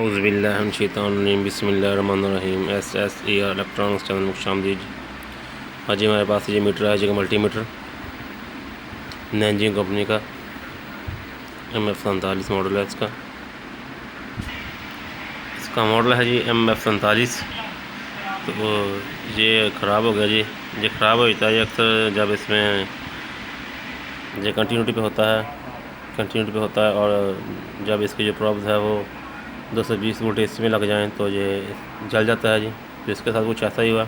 औज़ुबिल्लाहिमिनश्शैतानिर्रजीम बिस्मिल्लाहिर्रहमानिर्रहीम SSE electronics channel में खुशामदीद। हाँ जी, हमारे पास ये मीटर है जी, मल्टीमीटर नैनजिंग कंपनी का MF47 मॉडल है। इसका मॉडल है जी MF47। तो ये ख़राब हो गया जी। ये ख़राब हो जाता है अक्सर जब इसमें ये कंटिन्यूटी पे होता है और जब इसकी जो प्रॉब्स है वो 220 वोल्ट इसमें लग जाएं तो ये जल जाता है जी। तो इसके साथ कुछ ऐसा ही हुआ।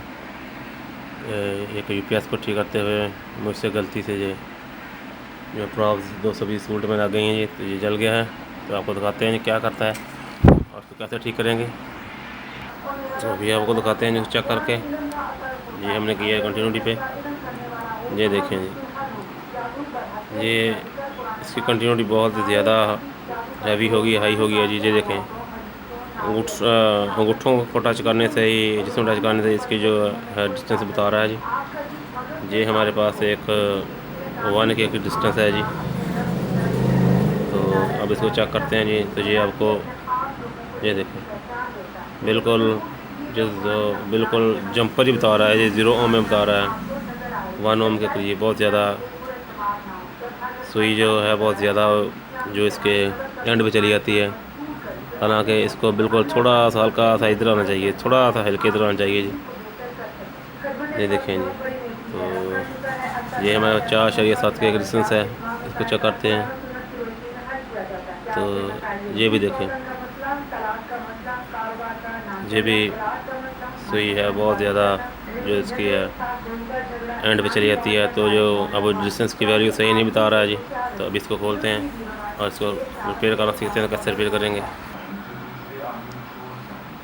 एक UPS को ठीक करते हुए मुझसे गलती से ये जो प्रॉब्स 220 वोल्ट में लग गई हैं जी, तो ये जल गया है। तो आपको दिखाते हैं जी क्या करता है और उसको कैसे ठीक करेंगे। तो अभी आपको दिखाते हैं जी चेक करके। ये हमने किया है कंटिन्यूटी पे। ये देखें जी, ये इसकी कंटिन्यूटी बहुत ज़्यादा हैवी होगी, हाई होगी है जी। ये देखें, अंगूठों को टच करने से ही, जिसमें टच करने से इसकी जो है डिस्टेंस बता रहा है जी। ये हमारे पास एक 1 के डिस्टेंस है जी। तो अब इसको चेक करते हैं जी। तो ये आपको ये देखें बिल्कुल बिल्कुल जंपर ही बता रहा है जी। 0 ओम में बता रहा है, 1 ओम के करीब। बहुत ज़्यादा सुई जो है बहुत ज़्यादा जो इसके एंड पे चली जाती है। हालांकि इसको बिल्कुल थोड़ा सा हल्का सा इधर आना चाहिए, थोड़ा सा हल्के इधर आना चाहिए जी। ये देखें जी। तो ये हमारा 4.7 का एक डिस्टेंस है। इसको चेक करते हैं। तो ये भी देखें, ये भी सुई है बहुत ज़्यादा जो इसकी है एंड पे चली जाती है। तो जो अब डिस्टेंस की वैल्यू सही नहीं बता रहा है जी। तो अब इसको खोलते हैं और इसको रिपेयर करना सीखते हैं। तो कैसे रिपेयर करेंगे,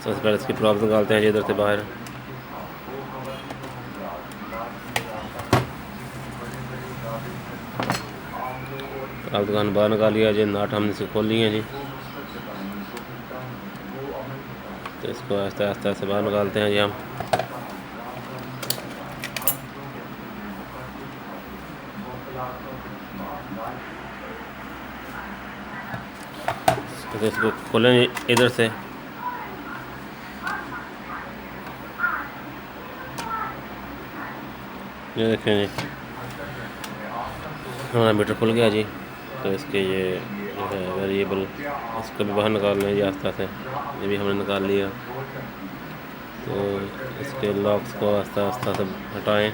सबसे पहले इसकी प्रॉब्लम निकालते हैं जी इधर से बाहर। अब दुकान बाहर निकाल लिया जी, नाट हमने इसे खोल लिए हैं जी। तो इसको आहिस्ता आहिस्ता से बाहर निकालते हैं जी हम। तो इसको खोलें इधर से। ये देखें जी, हमारा मीटर खुल गया जी। तो इसके ये जो है वेरिएबल, इसको भी बाहर निकाल लें जी आस्ता से। ये भी हमने निकाल लिया। तो इसके लॉक्स को आस्ता आस्ता से हटाएं।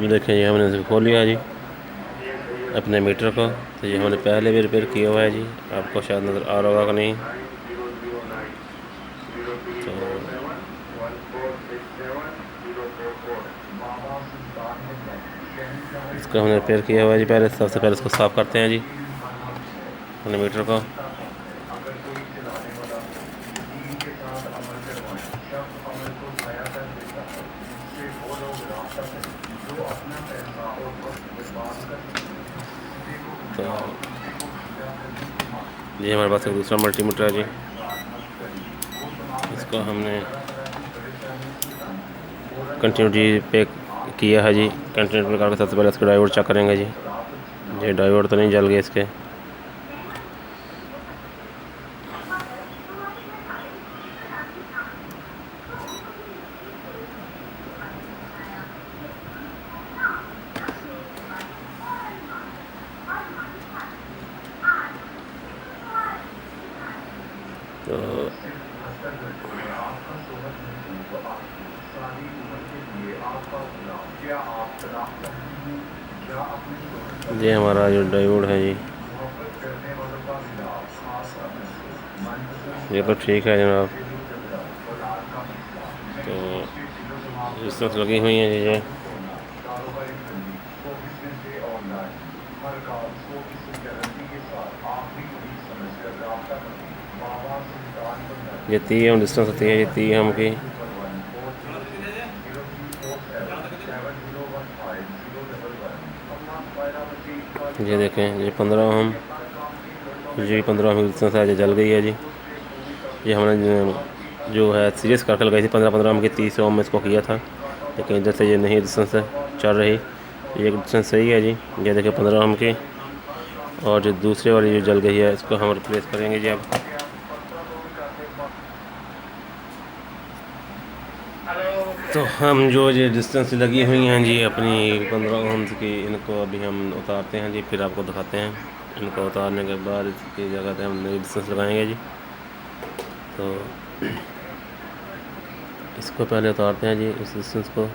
देखें ये हमने इसे खोल लिया जी अपने मीटर को। तो ये हमने पहले भी रिपेयर किया हुआ है जी, आपको शायद नज़र आ रहा होगा कि नहीं। तो इसको हमने रिपेयर किया हुआ है जी। पहले सबसे पहले इसको साफ़ करते हैं जी अपने मीटर को। तो ये हमारे पास एक दूसरा मल्टीमीटर है जी। इसको हमने कंटिन्यूटी पे किया है जी। कंटिन्यूटी पे करके सबसे पहले इसके डायोड चेक करेंगे जी। ये डायोड तो नहीं जल गए इसके। तो ये हमारा जो डायोड है जी, ये तो ठीक है जनाब। तो रेजिस्टेंस लगी हुई हैं जी। ये 30 एम डिस्टेंस होती है, ये 30 एम की। ये देखें, ये 15 ओम, ये 15 ओम की डिस्टेंस है, ये जल गई है जी। ये हमने जो है सीरीज करके लगाई थी 15-15 ओम की, 30 ओम में इसको किया था, लेकिन इधर से ये नहीं डिस्टेंस चल रही। ये डिस्टेंस सही है जी। ये देखिए 15 ओम की, और जो दूसरे वाली जो जल गई है इसको हम रिप्लेस करेंगे जी अब। तो हम जो ये डिस्टेंस लगी हुई हैं जी अपनी 15 ओम्स की, इनको अभी हम उतारते हैं जी, फिर आपको दिखाते हैं। इनको उतारने के बाद इसकी जगह पे हम नई डिस्टेंस लगाएंगे जी। तो इसको पहले उतारते हैं जी, इस डिस्टेंस को।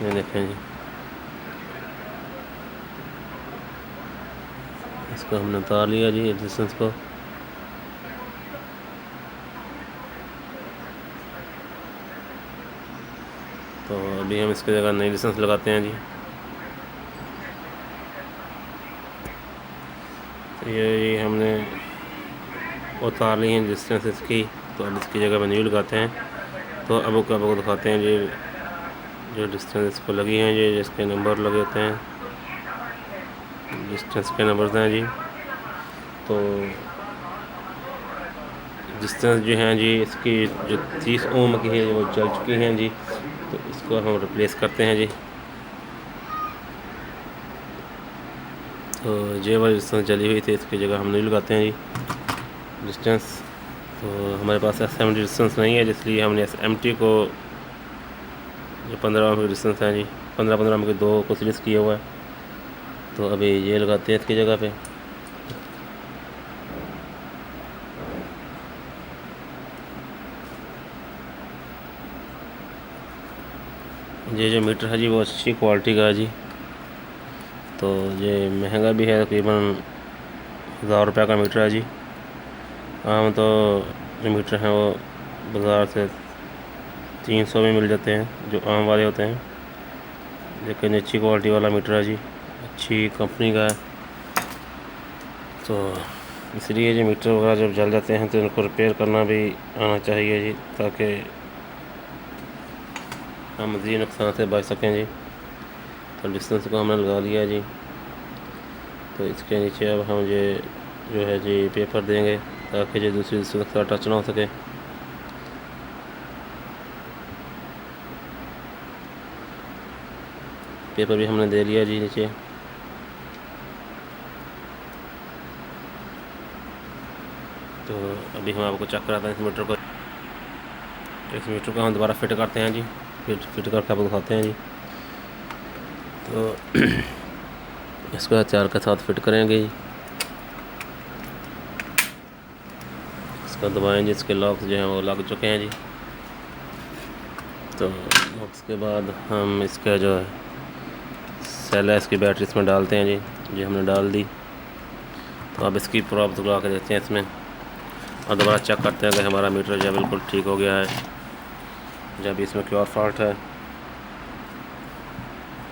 ये देखें जी, इसको हमने उतार लिया जी इस डिस्टेंस को। तो अभी हम इसकी जगह नई डिस्टेंस लगाते हैं जी। तो ये हमने उतार ली है डिस्टेंस इसकी, तो अब इसकी जगह पर न्यू लगाते हैं। तो अब आपको दिखाते हैं जी जो डिस्टेंस इसको लगी हैं जी, जिसके नंबर लगे होते हैं, डिस्टेंस के नंबर हैं जी। तो डिस्टेंस जो है जी इसकी जो 30 ओम की है वो चल चुकी हैं जी। तो इसको हम रिप्लेस करते हैं जी। तो ये वाली डिस्टेंस चली हुई थी, इसकी जगह हम नहीं लगाते हैं जी डिस्टेंस। तो हमारे पास SMT डिस्टेंस नहीं है, इसलिए हमने SMT को जो 15 ओम की डिस्टेंस है जी, 15-15 ओम के 2 को सीरीज किया हुआ है। तो अभी ये लगाते हैं इसकी जगह पे। ये जो मीटर है जी वो अच्छी क्वालिटी का है जी। तो ये महंगा भी है, तकरीबन 1000 रुपये का मीटर है जी। आम तो जो मीटर हैं वो बाज़ार से 300 में मिल जाते हैं, जो आम वाले होते हैं, लेकिन अच्छी क्वालिटी वाला मीटर है जी, अच्छी कंपनी का है। तो इसलिए जो मीटर वगैरह जब जल जाते हैं तो इनको रिपेयर करना भी आना चाहिए जी, ताकि हम मज़ीद नुकसान से बच सकें जी। तो डिस्टेंस को हमने लगा लिया जी। तो इसके नीचे अब हम ये जो है जी पेपर देंगे, ताकि जो दूसरी डिस्टेंस का टच ना हो सके। पेपर भी हमने दे लिया जी नीचे। तो अभी हम आपको चेक कराते हैं इस मीटर को। इस मीटर को हम दोबारा फिट करते हैं जी, फिट करके आपको दिखाते हैं जी। तो इसको हथियार के साथ फिट करेंगे जी। इसको दबाएं जी, इसके लॉक्स जो हैं वो लग चुके हैं जी। तो उसके बाद हम इसका जो है सेल है इसकी बैटरी इसमें डालते हैं जी। ये हमने डाल दी। तो अब इसकी प्रॉब्स लगा के देते हैं इसमें, और दोबारा चेक करते हैं कि हमारा मीटर जो है बिल्कुल ठीक हो गया है, जब इसमें कोई और फॉल्ट है।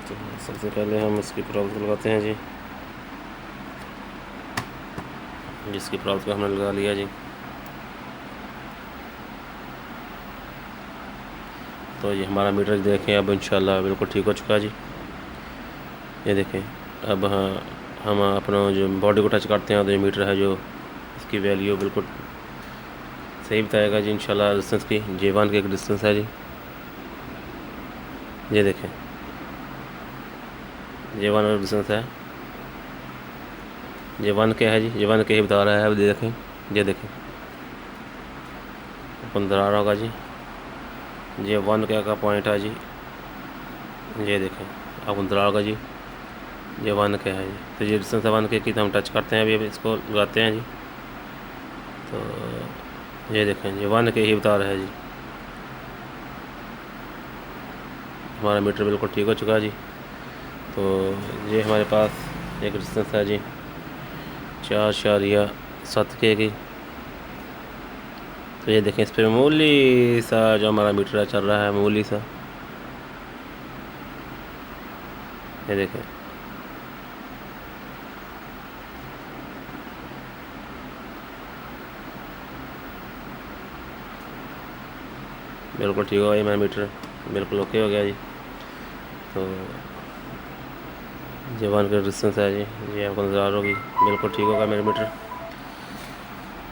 तो सबसे पहले हम इसकी प्रॉब्स लगाते हैं जी। जिसकी प्रॉब्स को हमने लगा लिया जी। तो ये हमारा मीटर देखें अब इंशाल्लाह बिल्कुल ठीक हो चुका है जी। ये देखें अब हम अपना जो बॉडी को टच करते हैं तो ये मीटर है जो इसकी वैल्यू बिल्कुल सही बताएगा जी इंशाल्लाह। डिस्टेंस की J1 की एक डिस्टेंस है जी। ये देखें J1 और डिस्टेंस है, J1 के है जी, J1 के ही बता रहा है। अब देखें, ये देखें 15 होगा जी। J1 का पॉइंट है जी, ये देखें अब 15 होगा जी। J1 के है जी। तो ये डिस्टेंस 1 के हम टच करते हैं, अभी इसको लगाते हैं जी। तो ये देखें J1 के ही बता रहा है जी। हमारा मीटर बिल्कुल ठीक हो चुका है जी। तो ये हमारे पास एक डिस्टेंस है जी 4.7 के की। तो ये देखें इस पर मामूली सा जो हमारा मीटर चल रहा है, मामूली सा, ये देखें बिल्कुल ठीक हो गया। मेरा मीटर बिल्कुल ओके हो गया जी। तो ये 1 का डिस्टेंस है जी, ये आपको नज़र आ रही होगी, बिल्कुल ठीक होगा मेरा मीटर।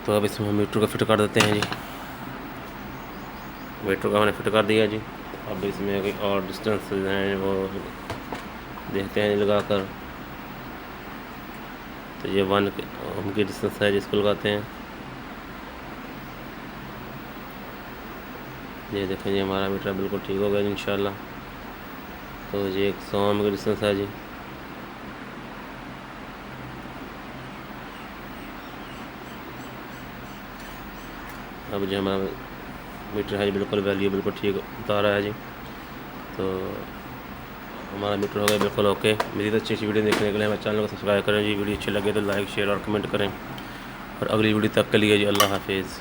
तो अब इसमें हम मीटर को फिट कर देते हैं जी। मीटर को हमने फिट कर दिया जी। अब इसमें कोई और डिस्टेंस हैं वो देखते हैं लगा कर। तो ये 1 ओम की डिस्टेंस है जिसको लगाते हैं। ये देखें जी हमारा मीटर बिल्कुल ठीक हो गया जी इंशाल्लाह। तो ये 100 ओम की डिस्टेंस है जी। अब जो हमारा मीटर है जी बिल्कुल वैल्यू बिल्कुल ठीक बता रहा है जी। तो हमारा मीटर हो गया बिल्कुल ओके। मज़ीद अच्छी अच्छी वीडियो देखने के लिए हमारे चैनल को सब्सक्राइब करें जी। वीडियो अच्छी लगे तो लाइक शेयर और कमेंट करें। और अगली वीडियो तक के लिए जी अल्लाह हाफिज़।